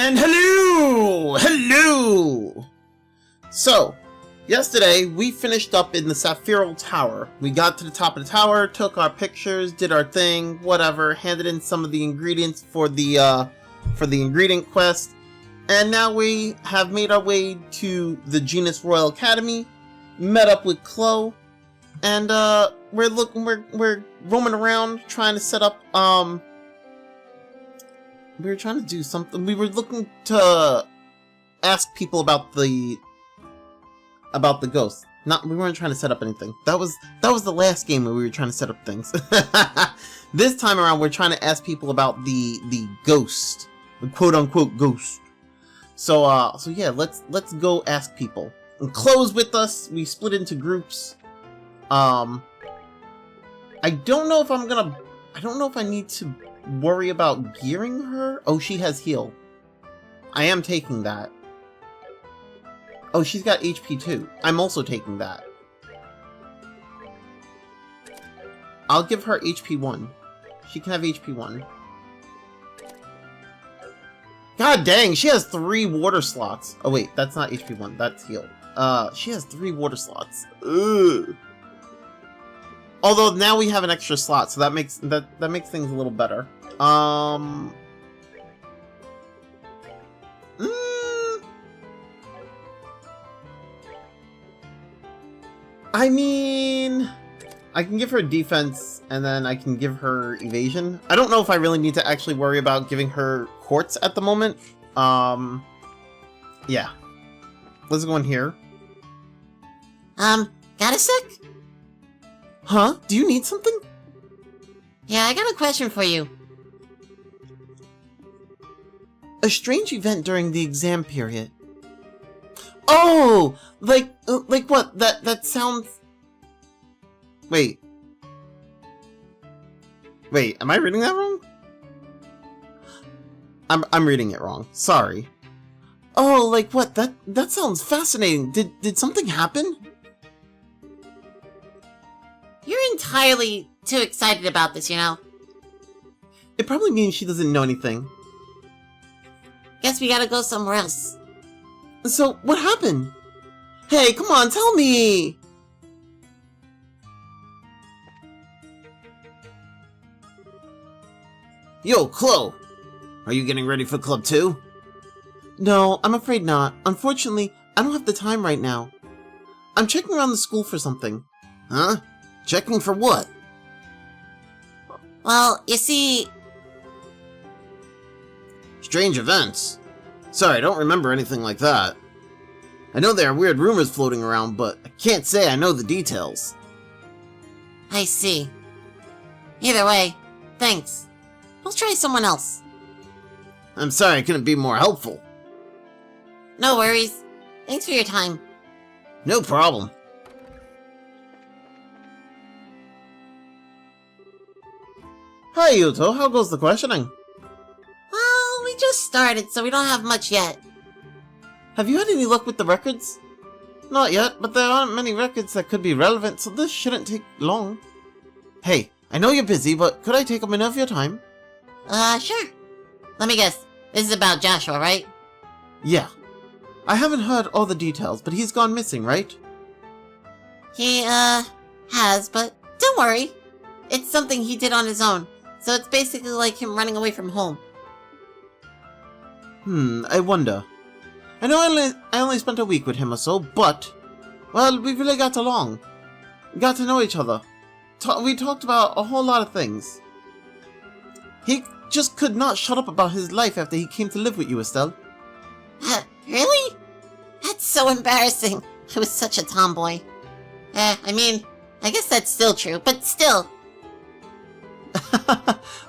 And hello! So, yesterday we finished up in the Sapphire Tower. We got to the top of the tower, took our pictures, did our thing, whatever, handed in some of the ingredients for the ingredient quest, and now we have made our way to the Genus Royal Academy, met up with Chloe, and we're roaming around trying to set up we were trying to do something. We were looking to ask people about the ghost. We weren't trying to set up anything. That was the last game where we were trying to set up things. This time around, we're trying to ask people about the ghost, the quote unquote ghost. So yeah, let's go ask people. And Chloe's with us. We split into groups. I don't know if I need to worry about gearing her. Oh, she has heal. I am taking that. Oh, she's got HP too. I'm also taking that. I'll give her HP 1. She can have HP 1. God dang, she has 3 water slots. Oh wait, that's not HP 1, that's heal. She has 3 water slots. Ugh. Although now we have an extra slot, so that makes things a little better. I mean, I can give her defense, and then I can give her evasion. I don't know if I really need to actually worry about giving her quartz at the moment. Yeah. Let's go in here. Got a sec? Huh? Do you need something? Yeah, I got a question for you. A strange event during the exam period. Oh! Like what? That sounds... Wait, am I reading that wrong? I'm reading it wrong. Sorry. Oh, like what? That sounds fascinating. Did something happen? You're entirely too excited about this, you know? It probably means she doesn't know anything. Guess we gotta go somewhere else. So, what happened? Hey, come on, tell me! Yo, Chloe! Are you getting ready for Club 2? No, I'm afraid not. Unfortunately, I don't have the time right now. I'm checking around the school for something. Huh? Checking for what? Well, you see... Strange events? Sorry, I don't remember anything like that. I know there are weird rumors floating around, but I can't say I know the details. I see. Either way, thanks. We'll try someone else. I'm sorry I couldn't be more helpful. No worries. Thanks for your time. No problem. Hi, Yuto. How goes the questioning? Well, we just started, so we don't have much yet. Have you had any luck with the records? Not yet, but there aren't many records that could be relevant, so this shouldn't take long. Hey, I know you're busy, but could I take a minute of your time? Sure. Let me guess. This is about Joshua, right? Yeah. I haven't heard all the details, but he's gone missing, right? He, has, but don't worry. It's something he did on his own, so it's basically like him running away from home. I wonder. I know I only spent a week with him or so, but... Well, we really got along. We got to know each other. We talked about a whole lot of things. He just could not shut up about his life after he came to live with you, Estelle. Really? That's so embarrassing. I was such a tomboy. I mean, I guess that's still true, but still.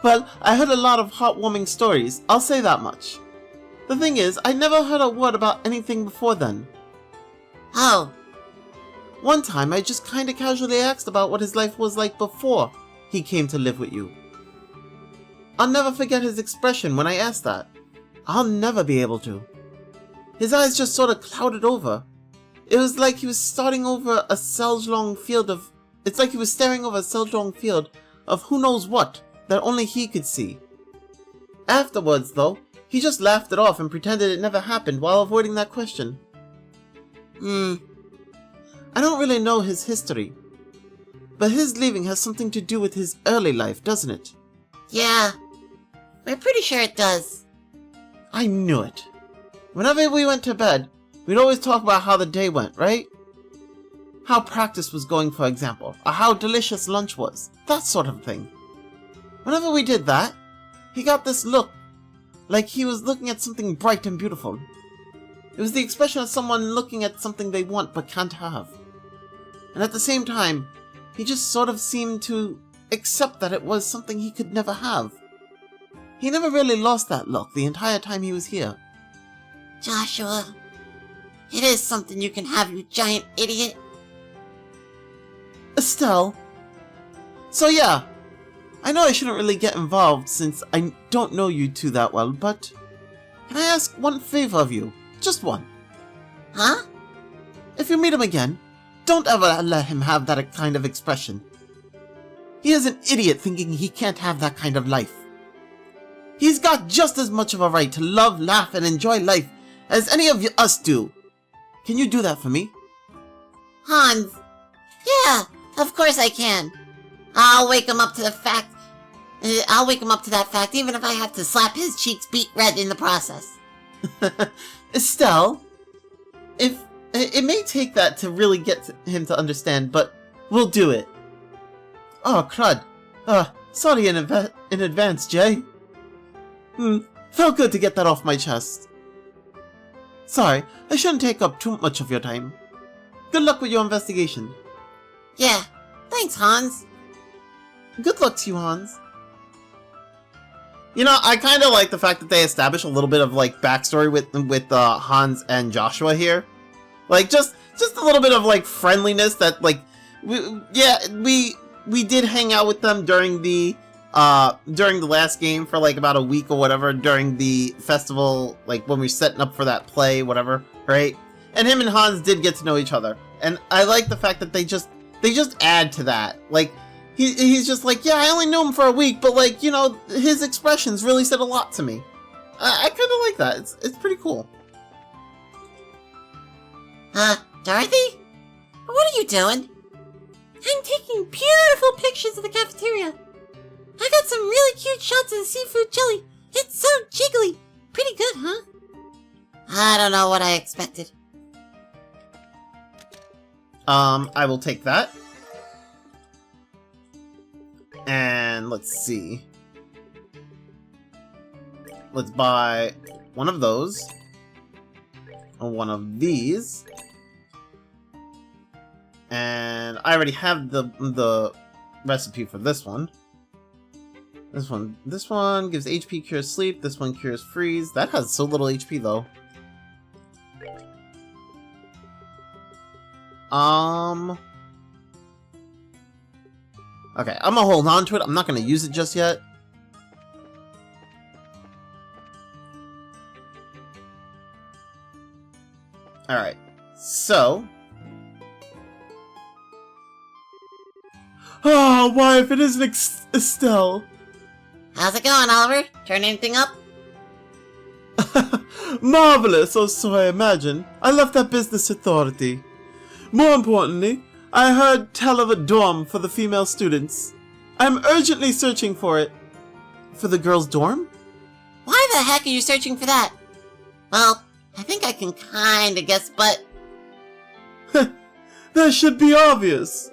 Well, I heard a lot of heartwarming stories, I'll say that much. The thing is, I never heard a word about anything before then. Oh. One time, I just kinda casually asked about what his life was like before he came to live with you. I'll never forget his expression when I asked that. I'll never be able to. His eyes just sort of clouded over. It was like he was starting over a cell-long field of... It's like he was staring over a cell-long field of who knows what that only he could see. Afterwards, though, He just laughed it off and pretended it never happened while avoiding that question. I don't really know his history, but his leaving has something to do with his early life, doesn't it? Yeah, we're pretty sure it does. I knew it. Whenever we went to bed, we'd always talk about how the day went, right? How practice was going, for example, or how delicious lunch was, that sort of thing. Whenever we did that, he got this look, like he was looking at something bright and beautiful. It was the expression of someone looking at something they want but can't have. And at the same time, he just sort of seemed to accept that it was something he could never have. He never really lost that look the entire time he was here. Joshua, it is something you can have, you giant idiot. Estelle. So yeah, I know I shouldn't really get involved since I don't know you two that well, but can I ask one favor of you? Just one. Huh? If you meet him again, don't ever let him have that kind of expression. He is an idiot thinking he can't have that kind of life. He's got just as much of a right to love, laugh, and enjoy life as any of us do. Can you do that for me? Hans. Yeah, of course I can. I'll wake him up to the fact. I'll wake him up to that fact, even if I have to slap his cheeks beet red in the process. Estelle, if it may take that to really get him to understand, but we'll do it. Oh, crud. Sorry in advance, Jay. Felt good to get that off my chest. Sorry, I shouldn't take up too much of your time. Good luck with your investigation. Yeah, thanks, Hans. Good luck to you, Hans. You know, I kind of like the fact that they establish a little bit of, like, backstory with Hans and Joshua here. Like, just a little bit of, like, friendliness that, like, we did hang out with them during the last game for, like, about a week or whatever, during the festival, like, when we were setting up for that play, whatever, right? And him and Hans did get to know each other. And I like the fact that they just add to that. Like, he's just like, yeah, I only knew him for a week, but, like, you know, his expressions really said a lot to me. I kind of like that. It's pretty cool. Dorothy? What are you doing? I'm taking beautiful pictures of the cafeteria. I got some really cute shots of the seafood chili. It's so jiggly. Pretty good, huh? I don't know what I expected. I will take that. And let's see. Let's buy one of those. And one of these. And I already have the recipe for this one. This one gives HP, cures sleep. This one cures freeze. That has so little HP though. Okay, I'm gonna hold on to it. I'm not gonna use it just yet. Alright, so... Oh, why if it isn't Estelle? How's it going, Oliver? Turn anything up? Marvelous, or so I imagine. I left that business authority. More importantly, I heard tell of a dorm for the female students. I'm urgently searching for it. For the girls' dorm? Why the heck are you searching for that? Well, I think I can kinda guess, but... That should be obvious.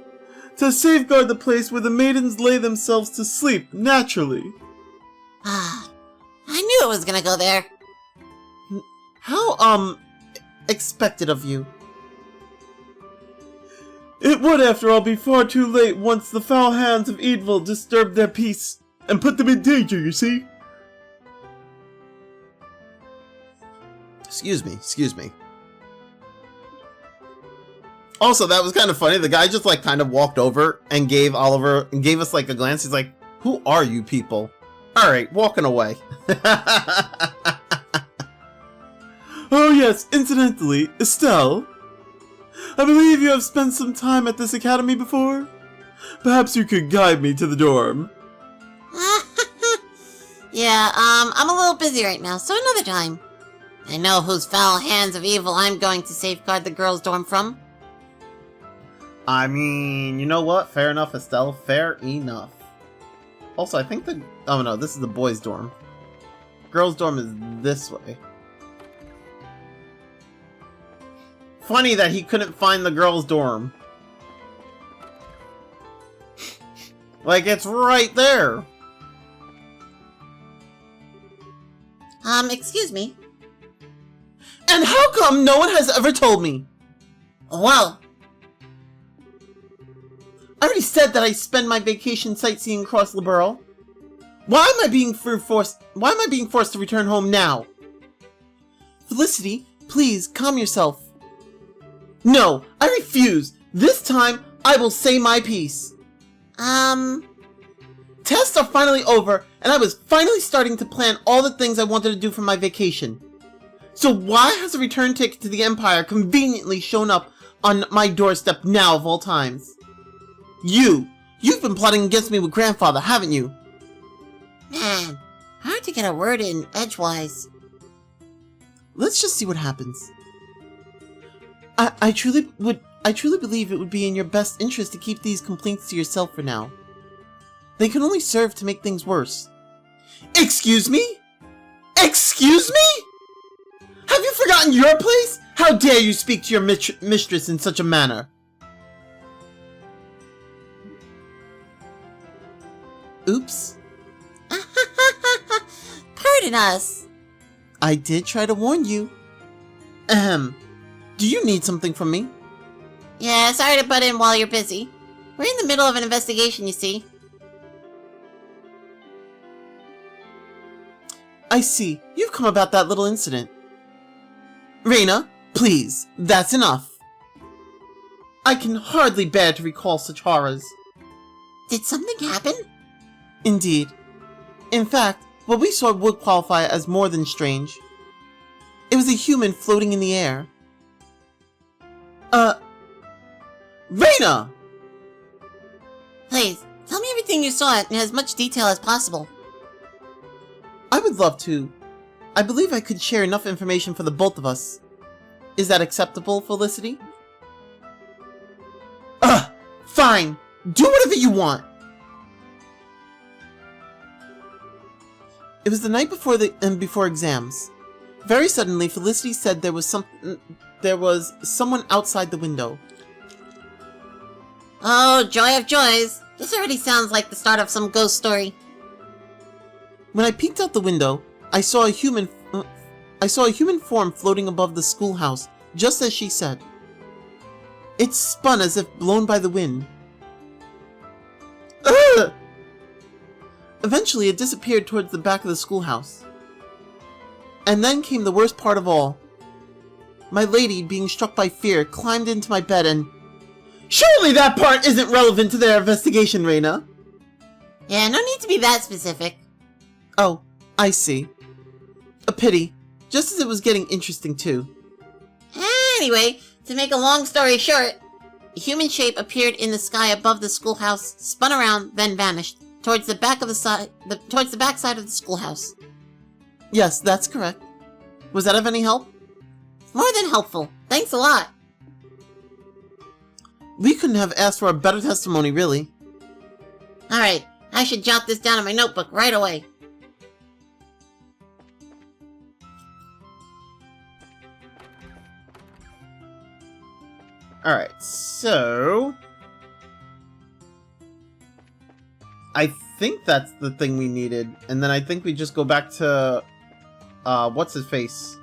To safeguard the place where the maidens lay themselves to sleep, naturally. I knew it was gonna go there. How, expected of you. It would, after all, be far too late once the foul hands of evil disturbed their peace and put them in danger, you see? Excuse me. Also, that was kind of funny. The guy just, like, kind of walked over and gave us, like, a glance. He's like, who are you people? Alright, walking away. Oh yes, incidentally, Estelle, I believe you have spent some time at this academy before? Perhaps you could guide me to the dorm. Yeah, I'm a little busy right now, so another time. I know whose foul hands of evil I'm going to safeguard the girls' dorm from. I mean, you know what? Fair enough, Estelle. Fair enough. Also, I think the... Oh no, this is the boys' dorm. Girls' dorm is this way. Funny that he couldn't find the girls' dorm. Like, it's right there. Excuse me. And how come no one has ever told me? Whoa. I already said that I spend my vacation sightseeing across the borough. Why am I being forced to return home now? Felicity, please calm yourself. No, I refuse. This time, I will say my piece. Tests are finally over, and I was finally starting to plan all the things I wanted to do for my vacation. So why has a return ticket to the Empire conveniently shown up on my doorstep now of all times? You've been plotting against me with Grandfather, haven't you? Man, hard to get a word in edgewise. Let's just see what happens. I truly believe it would be in your best interest to keep these complaints to yourself for now. They can only serve to make things worse. Excuse me? Excuse me? Have you forgotten your place? How dare you speak to your mistress in such a manner? Oops. Pardon us. I did try to warn you. Ahem. Do you need something from me? Yeah, sorry to butt in while you're busy. We're in the middle of an investigation, you see. I see. You've come about that little incident. Reina, please, that's enough. I can hardly bear to recall such horrors. Did something happen? Indeed. In fact, what we saw would qualify as more than strange. It was a human floating in the air. Reina! Please, tell me everything you saw in as much detail as possible. I would love to. I believe I could share enough information for the both of us. Is that acceptable, Felicity? Fine. Do whatever you want. It was the night before exams. Very suddenly, Felicity said there was someone outside the window. Oh, joy of joys. This already sounds like the start of some ghost story. When I peeked out the window, I saw a human form floating above the schoolhouse, just as she said. It spun as if blown by the wind. Ugh! Eventually, it disappeared towards the back of the schoolhouse. And then came the worst part of all. My lady, being struck by fear, climbed into my bed and... Surely that part isn't relevant to their investigation, Reina! Yeah, no need to be that specific. Oh, I see. A pity. Just as it was getting interesting, too. Anyway, to make a long story short, a human shape appeared in the sky above the schoolhouse, spun around, then vanished, towards the back side of the schoolhouse. Yes, that's correct. Was that of any help? More than helpful. Thanks a lot. We couldn't have asked for a better testimony, really. Alright, I should jot this down in my notebook right away. Alright, so... I think that's the thing we needed, and then I think we just go back to... what's his face?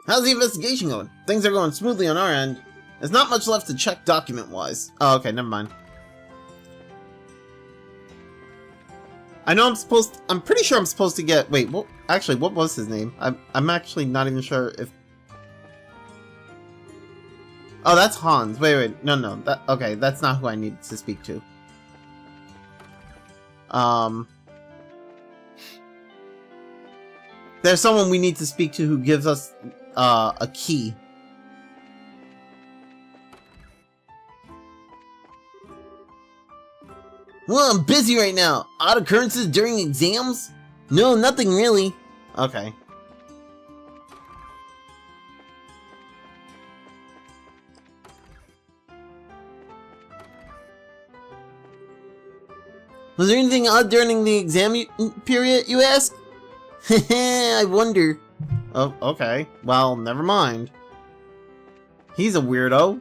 How's the investigation going? Things are going smoothly on our end. There's not much left to check document-wise. Oh, okay, never mind. I know I'm pretty sure I'm supposed to get... Wait, what? Actually, what was his name? I'm actually not even sure if... Oh, that's Hans. Wait. No. Okay, that's not who I needed to speak to. There's someone we need to speak to who gives us a key. Well, I'm busy right now. Odd occurrences during exams? No, nothing really. Okay. Was there anything odd during the exam period, you ask? I wonder. Oh, okay. Well, never mind. He's a weirdo.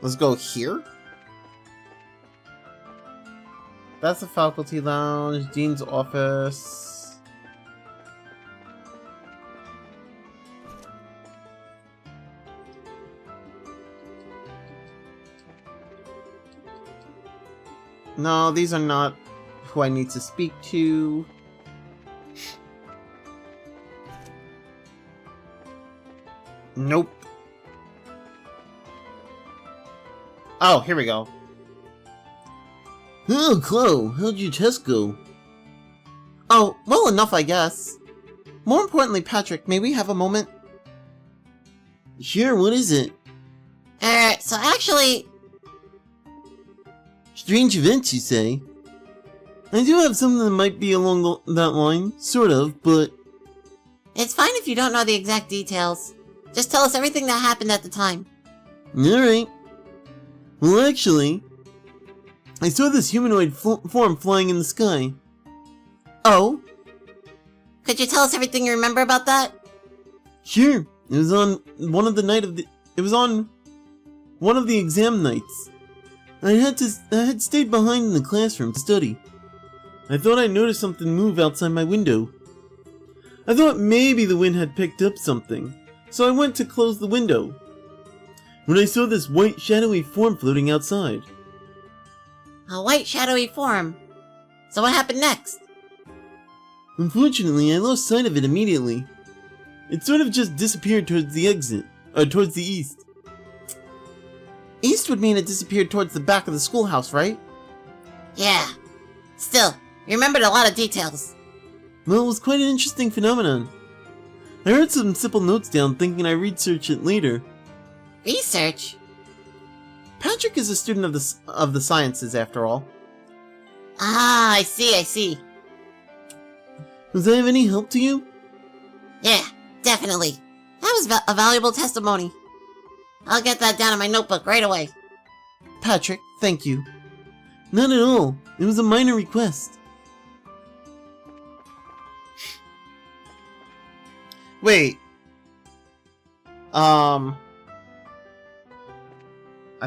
Let's go here. That's the faculty lounge, dean's office. No, these are not who I need to speak to. Nope. Oh, here we go. Oh, Chloe, how'd your test go? Oh, well enough, I guess. More importantly, Patrick, may we have a moment? Sure, what is it? So actually... Strange events, you say? I do have something that might be along that line, sort of, but... It's fine if you don't know the exact details. Just tell us everything that happened at the time. Alright. Well, actually, I saw this humanoid form flying in the sky. Oh? Could you tell us everything you remember about that? Sure. It was on one of the exam nights. I had stayed behind in the classroom to study. I thought I noticed something move outside my window. I thought maybe the wind had picked up something, so I went to close the window. When I saw this white shadowy form floating outside. A white shadowy form. So what happened next? Unfortunately, I lost sight of it immediately. It sort of just disappeared towards the exit, towards the east. East would mean it disappeared towards the back of the schoolhouse, right? Yeah. Still, you remembered a lot of details. Well, it was quite an interesting phenomenon. I wrote some simple notes down thinking I'd research it later. Research? Patrick is a student of the sciences, after all. Ah, I see. Was I of any help to you? Yeah, definitely. That was a valuable testimony. I'll get that down in my notebook right away. Patrick, thank you. Not at all. It was a minor request. Wait. I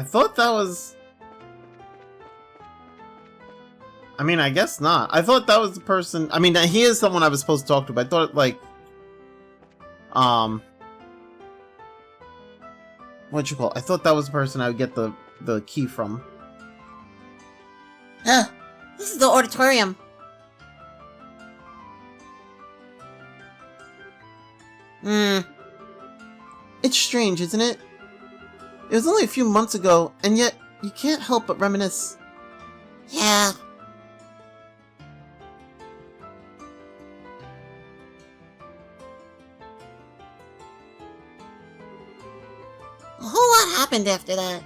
thought that was... I mean, I guess not. I thought that was the person... I mean, he is someone I was supposed to talk to, but I thought, like... What'd you call it? I thought that was the person I would get the key from. This is the auditorium. It's strange, isn't it? It was only a few months ago, and yet you can't help but reminisce. Yeah. A whole lot happened after that.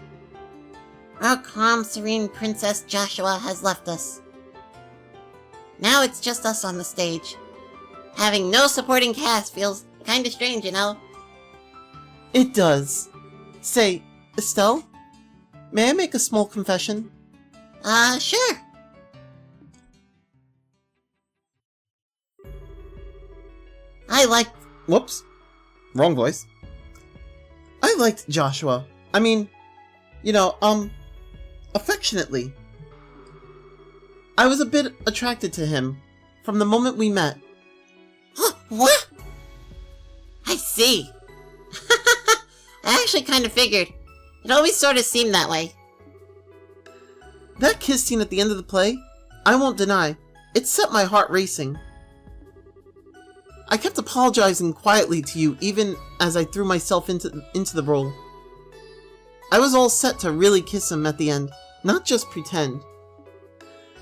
Our calm, serene Princess Joshua has left us. Now it's just us on the stage. Having no supporting cast feels kinda strange, you know? It does. Say, Estelle, may I make a small confession? Sure. Whoops. Wrong voice. I liked Joshua. I mean, you know, affectionately. I was a bit attracted to him from the moment we met. What? I see. I actually kind of figured. It always sort of seemed that way. That kiss scene at the end of the play, I won't deny, it set my heart racing. I kept apologizing quietly to you even as I threw myself into the role. I was all set to really kiss him at the end, not just pretend.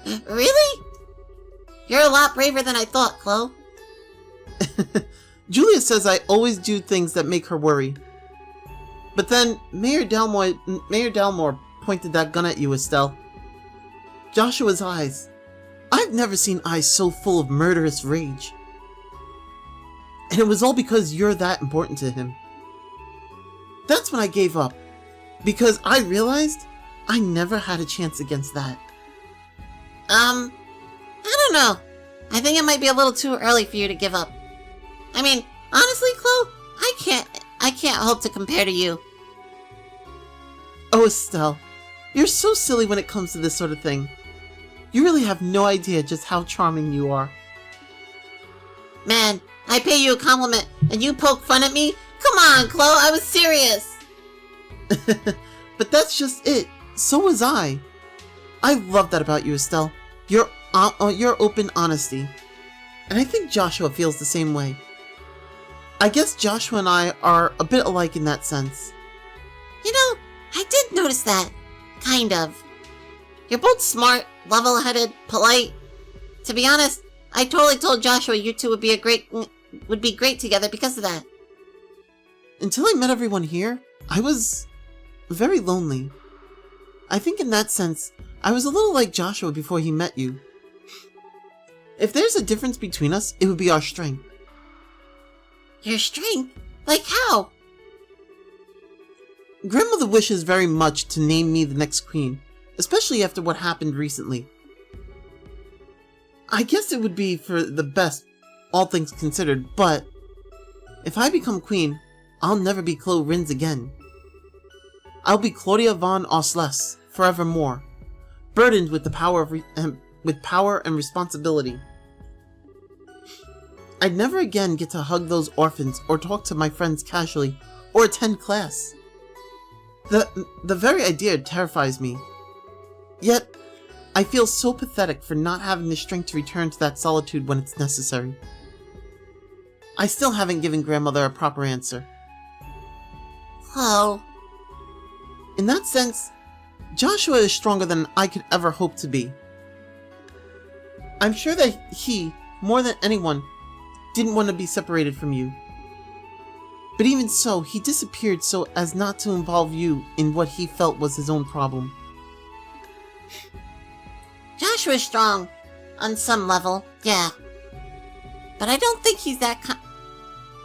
Really? You're a lot braver than I thought, Chloe. Julia says I always do things that make her worry. But then Mayor Dalmore pointed that gun at you, Estelle. Joshua's eyes. I've never seen eyes so full of murderous rage. And it was all because you're that important to him. That's when I gave up, because I realized I never had a chance against that. I don't know. I think it might be a little too early for you to give up. I mean, honestly, Chloe, I can't hope to compare to you. Oh, Estelle, you're so silly when it comes to this sort of thing. You really have no idea just how charming you are. Man, I pay you a compliment and you poke fun at me? Come on, Chloe, I was serious. But that's just it. So was I. I love that about you, Estelle. Your open honesty. And I think Joshua feels the same way. I guess Joshua and I are a bit alike in that sense. You know, I did notice that. Kind of. You're both smart, level-headed, polite. To be honest, I totally told Joshua you two would be great together because of that. Until I met everyone here, I was very lonely. I think in that sense, I was a little like Joshua before he met you. If there's a difference between us, it would be our strength. Your strength? Like how? Grandmother wishes very much to name me the next queen, especially after what happened recently. I guess it would be for the best, all things considered, but if I become queen, I'll never be Chloe Rins again. I'll be Claudia von Osles forevermore, burdened with the power and responsibility. I'd never again get to hug those orphans or talk to my friends casually or attend class. The very idea terrifies me. Yet, I feel so pathetic for not having the strength to return to that solitude when it's necessary. I still haven't given Grandmother a proper answer. Oh. In that sense, Joshua is stronger than I could ever hope to be. I'm sure that he, more than anyone, didn't want to be separated from you. But even so, he disappeared so as not to involve you in what he felt was his own problem. Joshua's strong, on some level, yeah. But I don't think he's that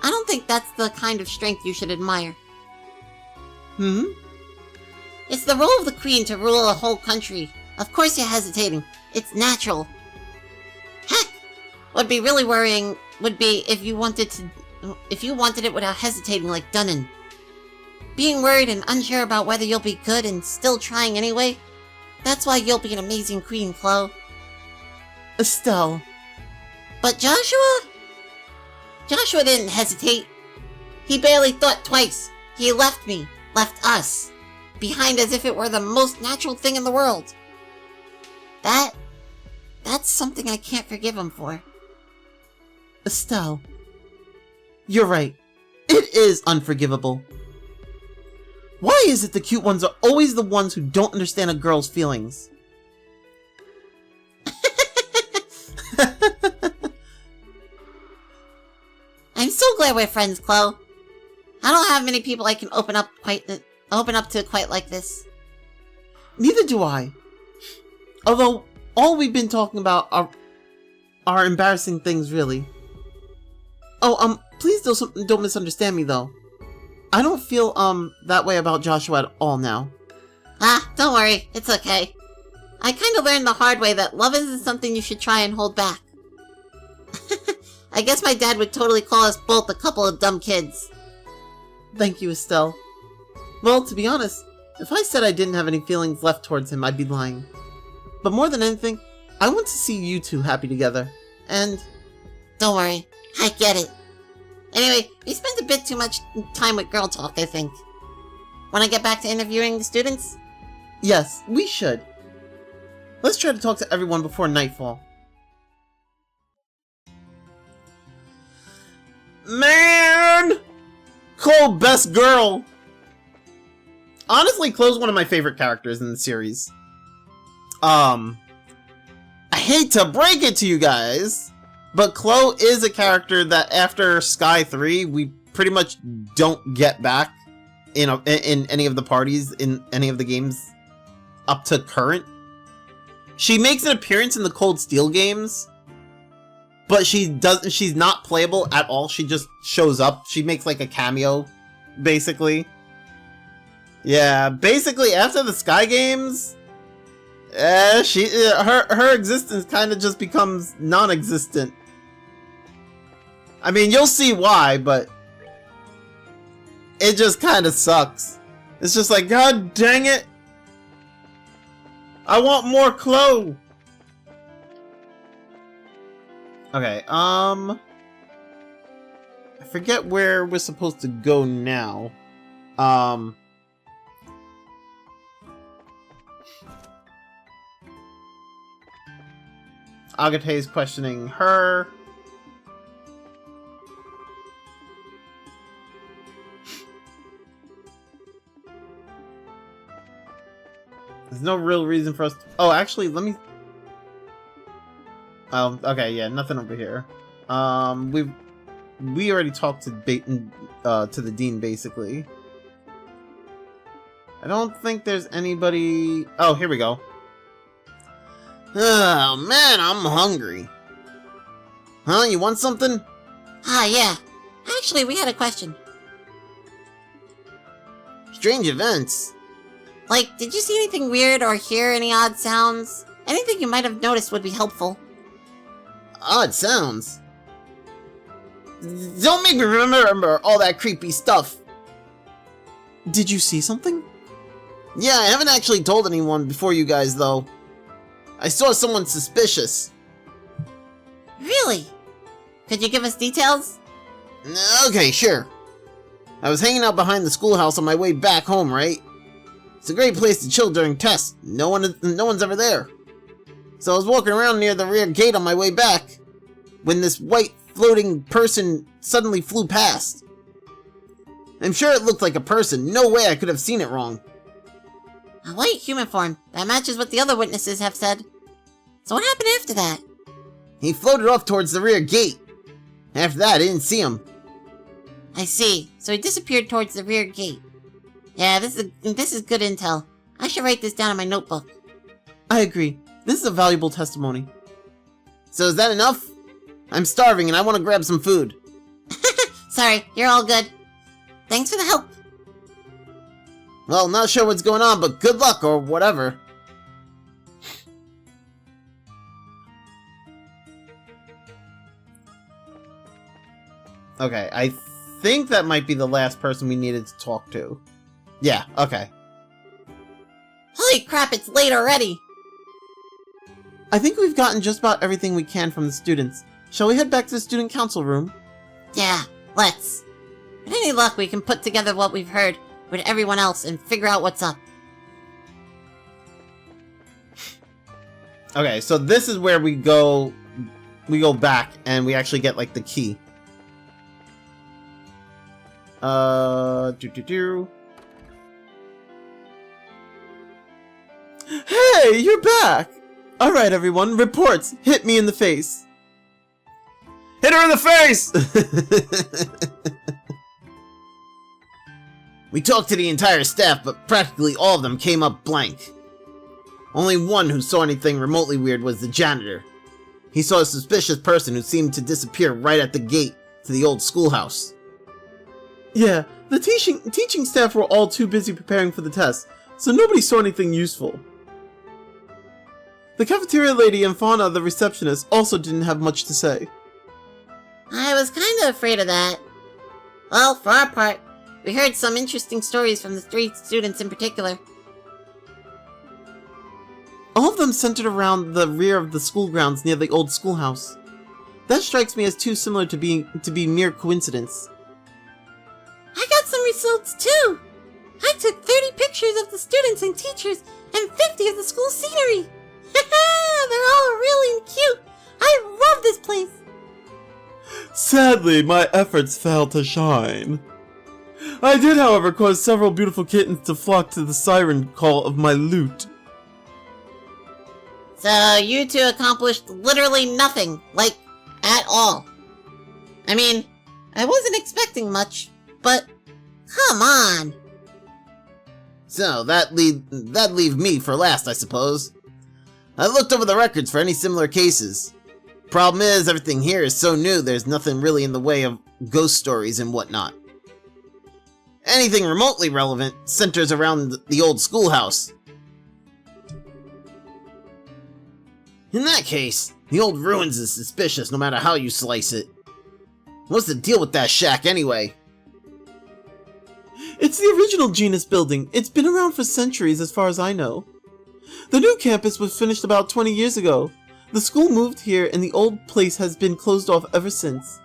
I don't think that's the kind of strength you should admire. It's the role of the queen to rule a whole country. Of course you're hesitating. It's natural. Heck! What'd be really worrying would be if you wanted it without hesitating like Dunnan. Being worried and unsure about whether you'll be good and still trying anyway. That's why you'll be an amazing queen, Chloe. Estelle. But Joshua didn't hesitate. He barely thought twice. He left me, left us, behind as if it were the most natural thing in the world. That's something I can't forgive him for. Estelle. You're right. It is unforgivable. Why is it the cute ones are always the ones who don't understand a girl's feelings? I'm so glad we're friends, Chloe. I don't have many people I can open up to quite like this. Neither do I. Although, all we've been talking about are embarrassing things, really. Oh, please don't misunderstand me, though. I don't feel, that way about Joshua at all now. Don't worry. It's okay. I kind of learned the hard way that love isn't something you should try and hold back. I guess my dad would totally call us both a couple of dumb kids. Thank you, Estelle. Well, to be honest, if I said I didn't have any feelings left towards him, I'd be lying. But more than anything, I want to see you two happy together. And... Don't worry. I get it. Anyway, we spent a bit too much time with girl talk, I think. Want to get back to interviewing the students? Yes, we should. Let's try to talk to everyone before nightfall. Man! Chloe, best girl! Honestly, Chloe's one of my favorite characters in the series. I hate to break it to you guys, but Chloe is a character that after Sky 3, we pretty much don't get back in any of the parties in any of the games up to current. She makes an appearance in the Cold Steel games, but she's not playable at all. She just shows up. She makes like a cameo, basically. Yeah, basically after the Sky games, her existence kind of just becomes non-existent. I mean, you'll see why, but it just kind of sucks. It's just like, God dang it! I want more Chloe! Okay, I forget where we're supposed to go now. Agate is questioning her. There's no real reason for us to... Oh, actually, let me... Oh, okay, yeah, nothing over here. We already talked to the dean, basically. I don't think there's anybody... Oh, here we go. Oh, man, I'm hungry. Huh, you want something? Ah, yeah. Actually, we had a question. Strange events. Like, did you see anything weird or hear any odd sounds? Anything you might have noticed would be helpful. Odd sounds? Don't make me remember all that creepy stuff. Did you see something? Yeah, I haven't actually told anyone before you guys, though. I saw someone suspicious. Really? Could you give us details? Okay, sure. I was hanging out behind the schoolhouse on my way back home, right? It's a great place to chill during tests. No one's ever there. So I was walking around near the rear gate on my way back, when this white floating person suddenly flew past. I'm sure it looked like a person. No way I could have seen it wrong. A white human form. That matches what the other witnesses have said. So what happened after that? He floated off towards the rear gate. After that, I didn't see him. I see. So he disappeared towards the rear gate. Yeah, this is good intel. I should write this down in my notebook. I agree. This is a valuable testimony. So is that enough? I'm starving and I want to grab some food. Sorry, you're all good. Thanks for the help. Well, not sure what's going on, but good luck or whatever. Okay, I think that might be the last person we needed to talk to. Yeah, okay. Holy crap, it's late already! I think we've gotten just about everything we can from the students. Shall we head back to the student council room? Yeah, let's. With any luck, we can put together what we've heard with everyone else and figure out what's up. Okay, so this is where we go back and we actually get like the key. Hey, you're back! Alright everyone, reports! Hit me in the face! Hit her in the face! We talked to the entire staff, but practically all of them came up blank. Only one who saw anything remotely weird was the janitor. He saw a suspicious person who seemed to disappear right at the gate to the old schoolhouse. Yeah, the teaching staff were all too busy preparing for the test, so nobody saw anything useful. The cafeteria lady and Fauna, the receptionist, also didn't have much to say. I was kind of afraid of that. Well, for our part, we heard some interesting stories from the 3 students in particular. All of them centered around the rear of the school grounds near the old schoolhouse. That strikes me as too similar to be mere coincidence. I got some results too! I took 30 pictures of the students and teachers and 50 of the school scenery! They're all really cute! I love this place! Sadly, my efforts failed to shine. I did, however, cause several beautiful kittens to flock to the siren call of my lute. So you two accomplished literally nothing, like, at all. I mean, I wasn't expecting much, but come on. So, that'd leave me for last, I suppose. I looked over the records for any similar cases. Problem is, everything here is so new, there's nothing really in the way of ghost stories and whatnot. Anything remotely relevant centers around the old schoolhouse. In that case, the old ruins is suspicious no matter how you slice it. What's the deal with that shack anyway? It's the original Genus building. It's been around for centuries as far as I know. The new campus was finished about 20 years ago. The school moved here and the old place has been closed off ever since.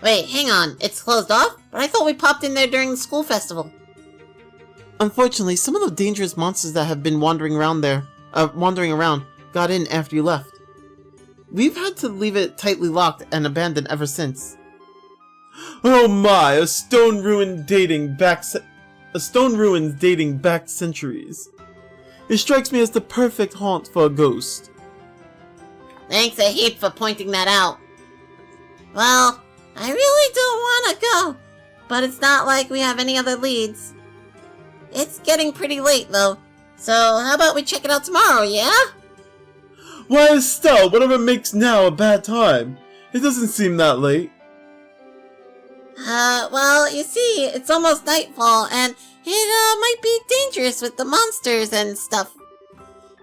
Wait, hang on. It's closed off? But I thought we popped in there during the school festival. Unfortunately, some of the dangerous monsters that have been wandering around got in after you left. We've had to leave it tightly locked and abandoned ever since. Oh my, a stone ruin dating back centuries. It strikes me as the perfect haunt for a ghost. Thanks a heap for pointing that out. Well, I really don't want to go, but it's not like we have any other leads. It's getting pretty late, though, so how about we check it out tomorrow, yeah? Why, Estelle, whatever makes now a bad time? It doesn't seem that late. Well, you see, it's almost nightfall, and it might be dangerous with the monsters and stuff.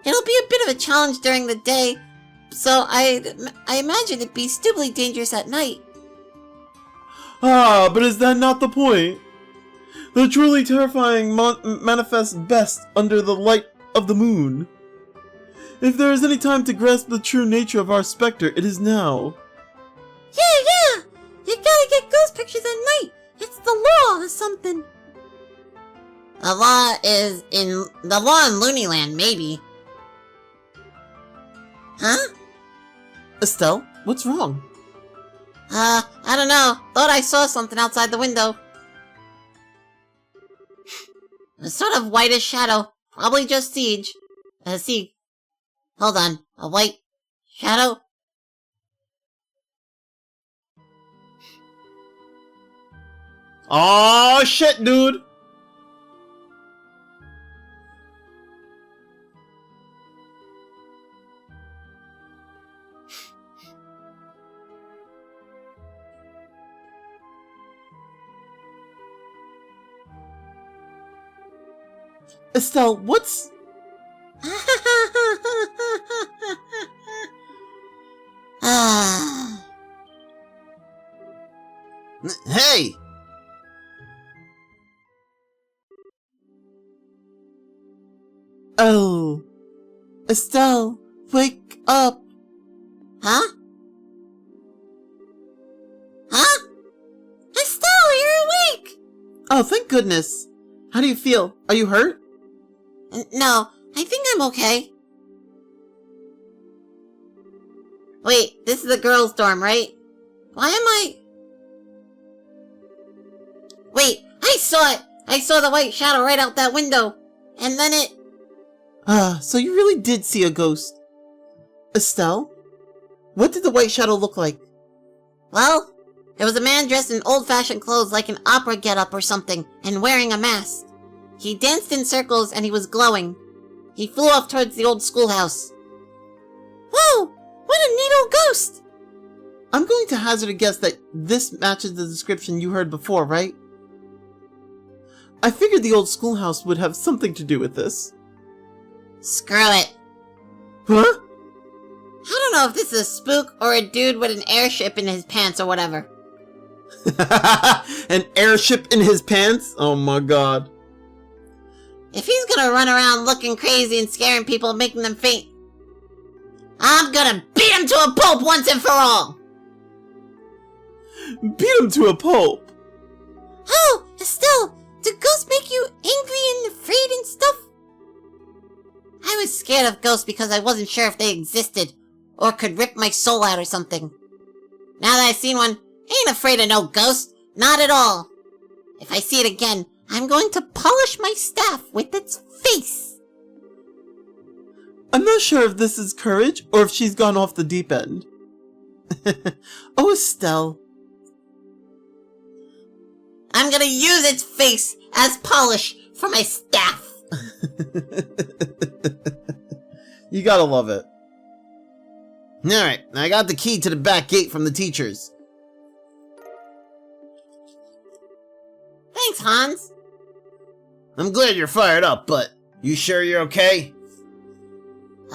It'll be a bit of a challenge during the day, so I imagine it'd be stupidly dangerous at night. Ah, but is that not the point? The truly terrifying manifest best under the light of the moon. If there is any time to grasp the true nature of our specter, it is now. Yeah! You gotta get ghost pictures at night! It's the law or something! The law in Loonyland, maybe. Huh? Estelle, what's wrong? I don't know. Thought I saw something outside the window. A sort of whitish shadow. Probably just Siege. Hold on. A white shadow? Aw, shit, dude! Estelle, what's... Hey! Oh. Estelle, wake up! Huh? Huh? Estelle, you're awake! Oh, thank goodness. How do you feel? Are you hurt? No, I think I'm okay. Wait, this is the girls' dorm, right? Why am I... Wait, I saw it! I saw the white shadow right out that window. And then it... So you really did see a ghost. Estelle? What did the white shadow look like? Well, there was a man dressed in old-fashioned clothes like an opera getup or something, and wearing a mask. He danced in circles and he was glowing. He flew off towards the old schoolhouse. Whoa! What a neat old ghost! I'm going to hazard a guess that this matches the description you heard before, right? I figured the old schoolhouse would have something to do with this. Screw it. Huh? I don't know if this is a spook or a dude with an airship in his pants or whatever. An airship in his pants? Oh my god. If he's gonna run around looking crazy and scaring people, making them faint, I'm gonna beat him to a pulp once and for all! Beat him to a pulp? Oh, Estelle, do ghosts make you angry and afraid and stuff? I was scared of ghosts because I wasn't sure if they existed, or could rip my soul out or something. Now that I've seen one, I ain't afraid of no ghost, not at all. If I see it again, I'm going to polish my staff with its face. I'm not sure if this is courage or if she's gone off the deep end. Oh, Estelle. I'm gonna use its face as polish for my staff. You gotta love it. Alright, I got the key to the back gate from the teachers. Thanks, Hans. I'm glad you're fired up, but you sure you're okay?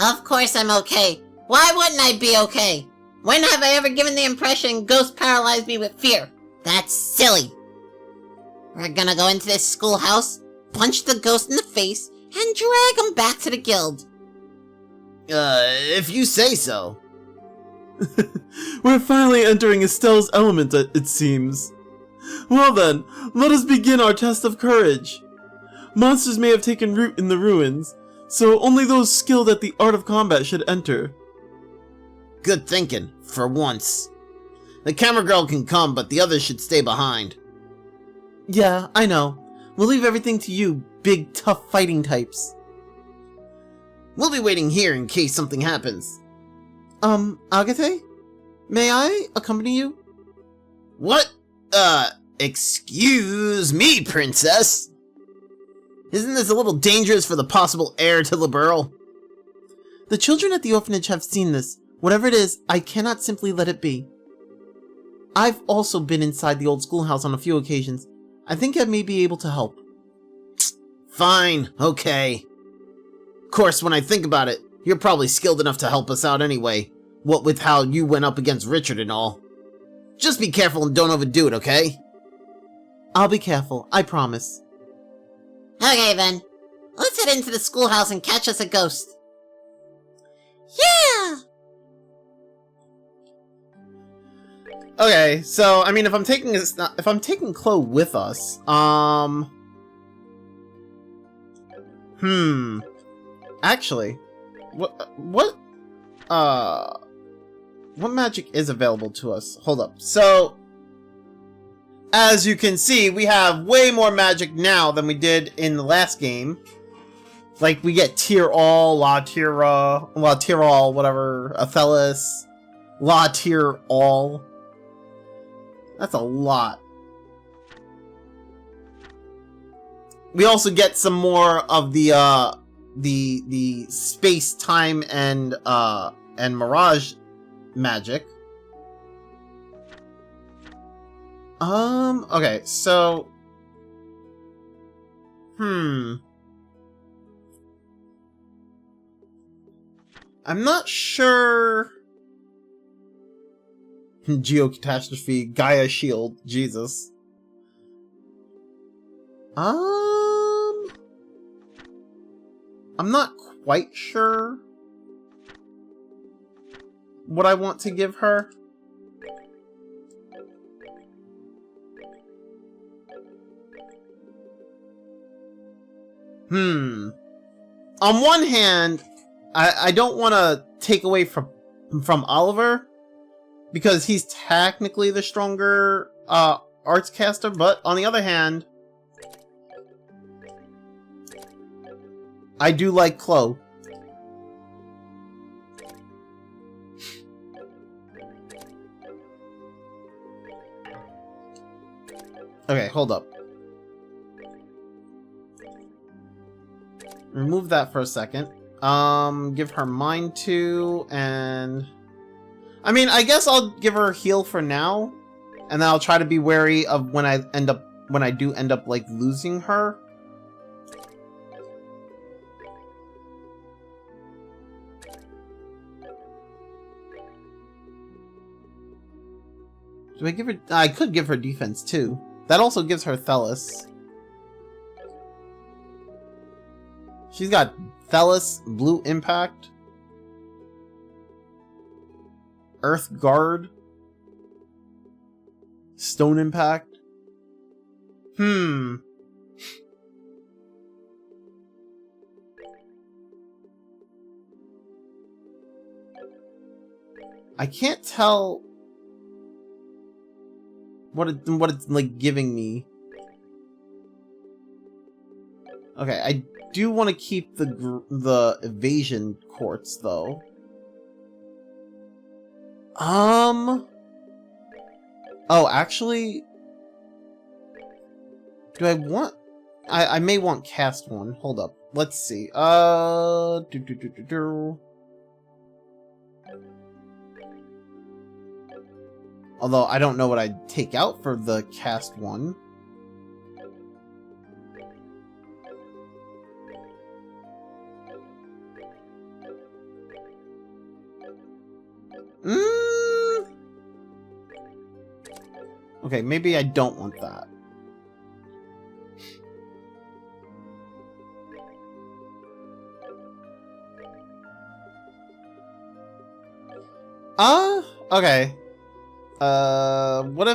Of course I'm okay. Why wouldn't I be okay? When have I ever given the impression ghosts paralyze me with fear? That's silly. We're gonna go into this schoolhouse, punch the ghost in the face, and drag him back to the guild. If you say so. We're finally entering Estelle's element, it seems. Well then, let us begin our test of courage. Monsters may have taken root in the ruins, so only those skilled at the art of combat should enter. Good thinking, for once. The camera girl can come, but the others should stay behind. Yeah, I know. We'll leave everything to you, big, tough fighting types. We'll be waiting here in case something happens. Agate? May I accompany you? What? Excuse me, princess? Isn't this a little dangerous for the possible heir to the Burl? The children at the orphanage have seen this. Whatever it is, I cannot simply let it be. I've also been inside the old schoolhouse on a few occasions. I think I may be able to help. Fine, okay. Of course, when I think about it, you're probably skilled enough to help us out anyway. What with how you went up against Richard and all. Just be careful and don't overdo it, okay? I'll be careful, I promise. Okay then, let's head into the schoolhouse and catch us a ghost. Yeah! Okay, so I mean, if I'm taking Chloe with us, actually, what magic is available to us? Hold up. So, as you can see, we have way more magic now than we did in the last game. Like, we get Tier All, La Tira, La Tier All, whatever, Athelis, La Tier All. That's a lot. We also get some more of the space, time, and mirage magic. Okay, so I'm not sure. Geocatastrophe, Gaia Shield, Jesus. I'm not quite sure what I want to give her. On one hand, I don't want to take away from Oliver, because he's technically the stronger arts caster, but on the other hand, I do like Chloe. Okay, hold up. Remove that for a second. Give her mine too, and I mean, I guess I'll give her heal for now, and then I'll try to be wary of when I do end up like losing her. Do I give her? I could give her defense too. That also gives her Thelis. She's got Thelis, Blue Impact, Earth Guard, Stone Impact. I can't tell what it's like giving me. Okay, I do want to keep the evasion quartz, though. Oh, actually... Do I want... I may want cast one. Hold up. Let's see. Although, I don't know what I'd take out for the cast one. Okay, maybe I don't want that. Okay. What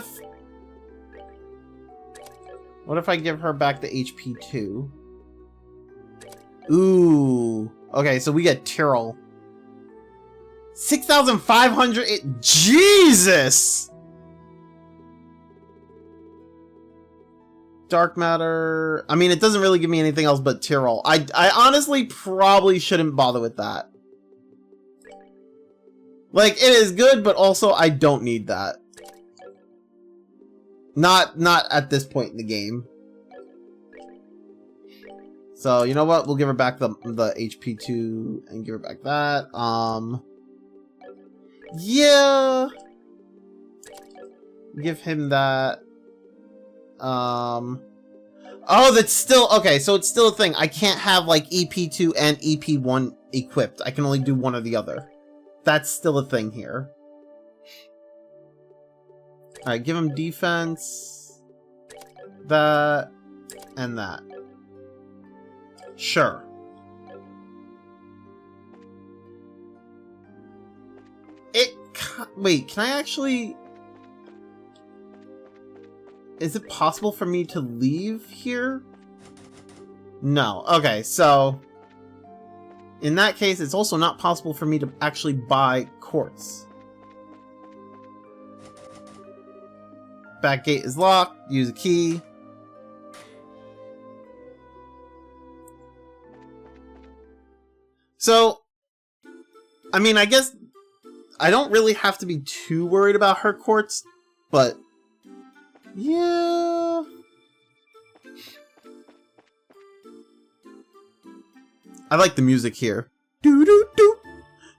if I give her back the HP 2? Ooh. Okay, so we get Tyrrell. 6,500. Jesus! Dark matter. I mean, it doesn't really give me anything else but Tyrrell. I honestly probably shouldn't bother with that. Like, it is good, but also I don't need that. Not at this point in the game. So, you know what? We'll give her back the HP 2 and give her back that. Yeah. Give him that. Oh, that's still... Okay, so it's still a thing. I can't have, like, EP2 and EP1 equipped. I can only do one or the other. That's still a thing here. Alright, give him defense. That. And that. Sure. Wait, can I actually... Is it possible for me to leave here? No. Okay, so... In that case, it's also not possible for me to actually buy quartz. Back gate is locked. Use a key. So, I mean, I guess I don't really have to be too worried about her quartz, but yeah. I like the music here. Do do do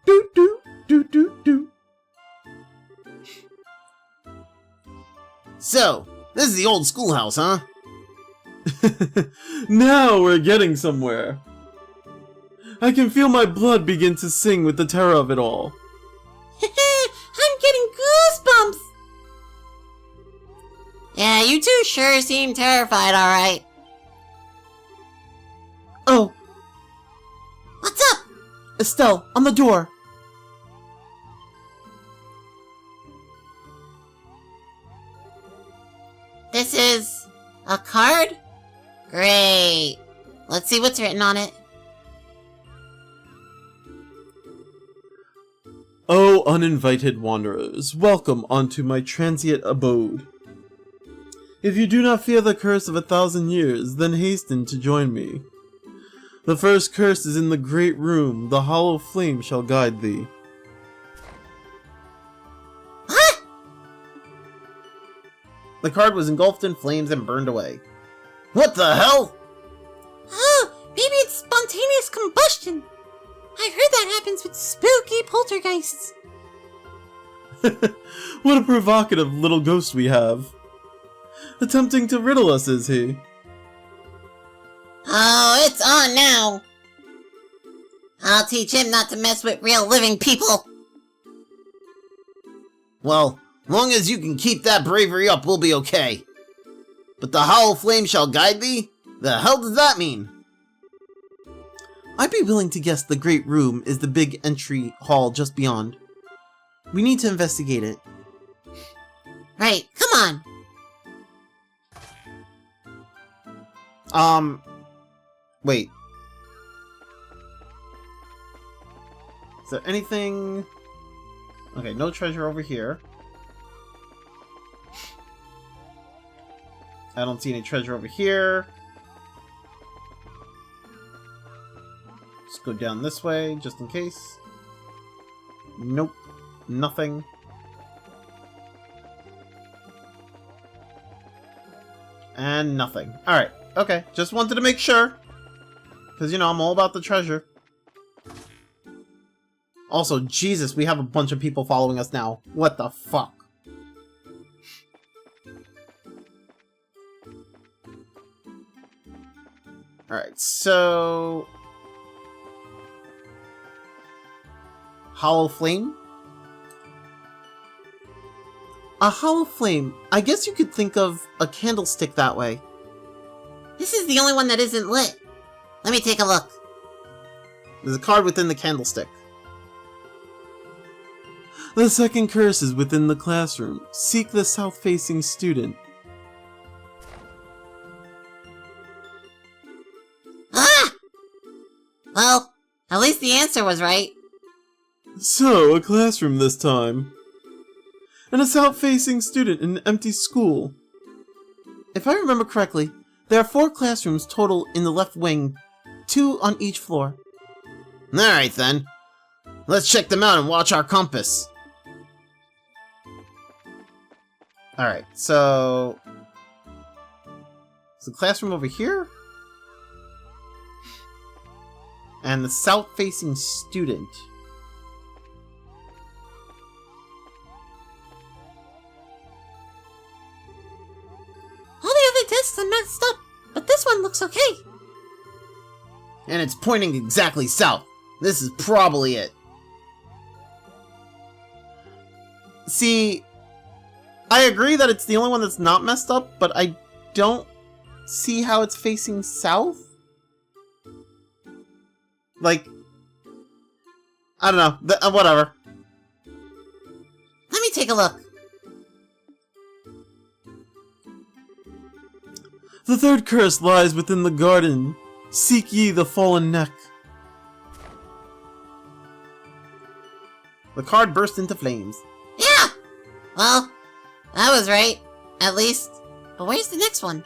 do do do do do. So, this is the old schoolhouse, huh? Now we're getting somewhere. I can feel my blood begin to sing with the terror of it all. I'm getting goosebumps! Yeah, you two sure seem terrified, alright. Oh, What's up? Estelle, on the door. This is a card? Great. Let's see what's written on it. Oh, uninvited wanderers, welcome unto my transient abode. If you do not fear the curse of 1,000 years, then hasten to join me. The first curse is in the great room, the hollow flame shall guide thee. What? The card was engulfed in flames and burned away. What the hell? Oh, maybe it's spontaneous combustion. I heard that happens with spooky poltergeists. What a provocative little ghost we have. Attempting to riddle us, is he? Oh, it's on now. I'll teach him not to mess with real living people. Well, long as you can keep that bravery up, we'll be okay. But the hollow flame shall guide thee? The hell does that mean? I'd be willing to guess the great room is the big entry hall just beyond. We need to investigate it. Right, come on. Wait. Is there anything... Okay, no treasure over here. I don't see any treasure over here. go down this way, just in case. Nope. Nothing. And nothing. Alright, okay. Just wanted to make sure. Because, you know, I'm all about the treasure. Also, Jesus, we have a bunch of people following us now. What the fuck? Alright, so... Hollow Flame? A hollow flame. I guess you could think of a candlestick that way. This is the only one that isn't lit. Let me take a look. There's a card within the candlestick. The second curse is within the classroom. Seek the south-facing student. Ah! Well, at least the answer was right. So, a classroom this time. And a south-facing student in an empty school. If I remember correctly, there are 4 classrooms total in the left wing, 2 on each floor. Alright then. Let's check them out and watch our compass. Alright, so... is the classroom over here? And the south-facing student. All the other discs are messed up, but this one looks okay. And it's pointing exactly south. This is probably it. See, I agree that it's the only one that's not messed up, but I don't see how it's facing south. Like, I don't know. Whatever. Let me take a look. The third curse lies within the garden. Seek ye the fallen neck. The card burst into flames. Yeah! Well, that was right. At least. But where's the next one?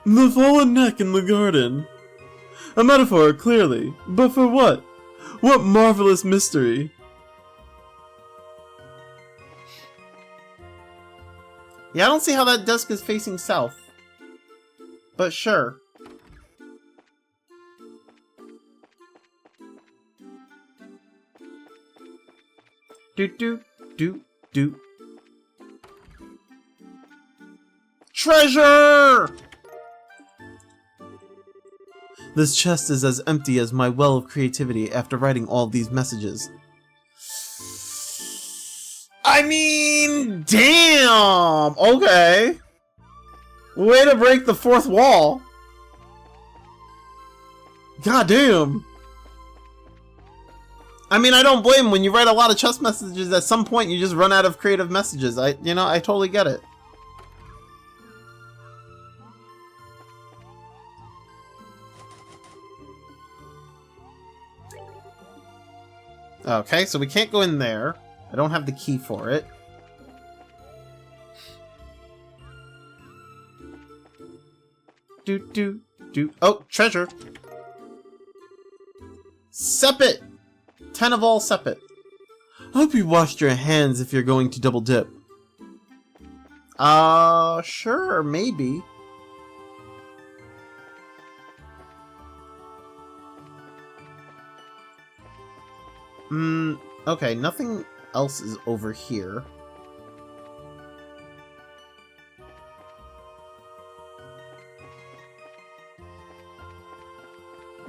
The fallen neck in the garden. A metaphor, clearly. But for what? What marvelous mystery. Yeah, I don't see how that desk is facing south. But sure. Do. Treasure! This chest is as empty as my well of creativity after writing all these messages. I mean, damn! Okay. Way to break the fourth wall. God damn. I mean, I don't blame when you write a lot of chess messages, at some point you just run out of creative messages. I totally get it. Okay, so we can't go in there. I don't have the key for it. Do. Oh, treasure. Sepet! 10 of all sepet. Hope you washed your hands if you're going to double dip. Sure, maybe. Okay, nothing else is over here.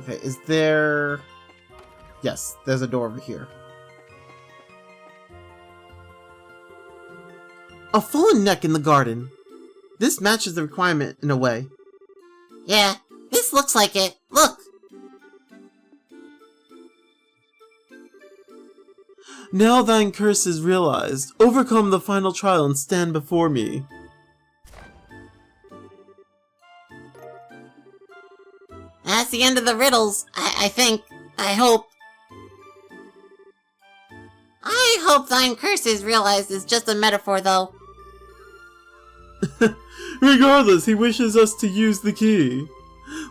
Okay, is there... Yes, there's a door over here. A fallen neck in the garden. This matches the requirement in a way. Yeah, this looks like it. Look! Now thine curse is realized. Overcome the final trial and stand before me. That's the end of the riddles, I think. I hope. I hope thine curse is realized is just a metaphor, though. Regardless, he wishes us to use the key.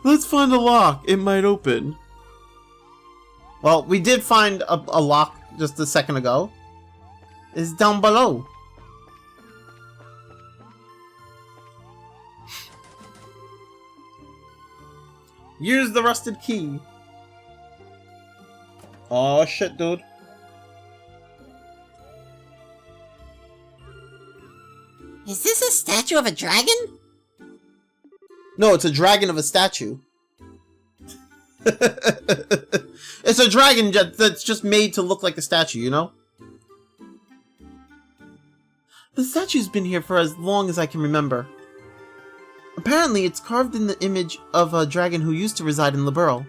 Let's find a lock it might open. Well, we did find a lock just a second ago. It's down below. Use the rusted key. Oh shit, dude. Is this a statue of a dragon? No, it's a dragon of a statue. It's a dragon that's just made to look like a statue, you know? The statue's been here for as long as I can remember. Apparently, it's carved in the image of a dragon who used to reside in Liberl.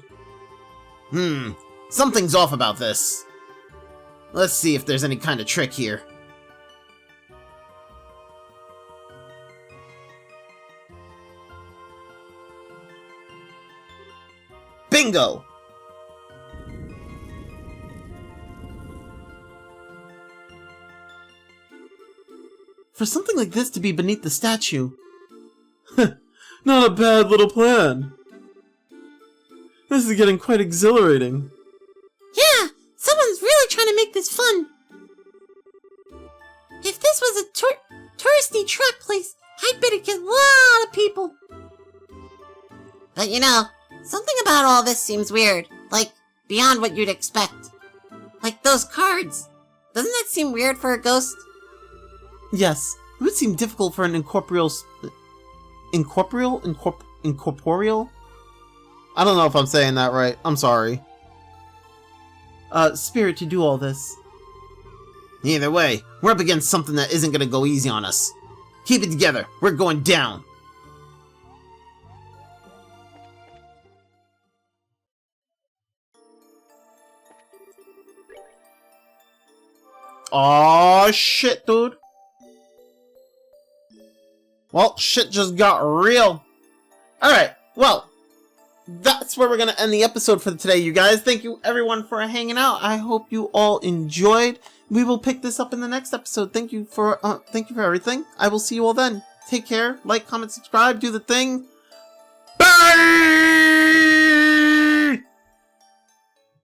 Something's off about this. Let's see if there's any kind of trick here. Bingo! For something like this to be beneath the statue. Not a bad little plan. This is getting quite exhilarating. Yeah, someone's really trying to make this fun. If this was a touristy truck place, I'd bet it'd get a lot of people. But you know, something about all this seems weird. Like, beyond what you'd expect. Like those cards. Doesn't that seem weird for a ghost? Yes, it would seem difficult for an incorporeal... Incorporeal? I don't know if I'm saying that right. I'm sorry. Spirit to do all this. Either way, we're up against something that isn't gonna go easy on us. Keep it together. We're going down. Aw, shit, dude. Well, shit just got real. Alright, well, that's where we're going to end the episode for today, you guys. Thank you, everyone, for hanging out. I hope you all enjoyed. We will pick this up in the next episode. Thank you for everything. I will see you all then. Take care. Like, comment, subscribe, do the thing. Bye!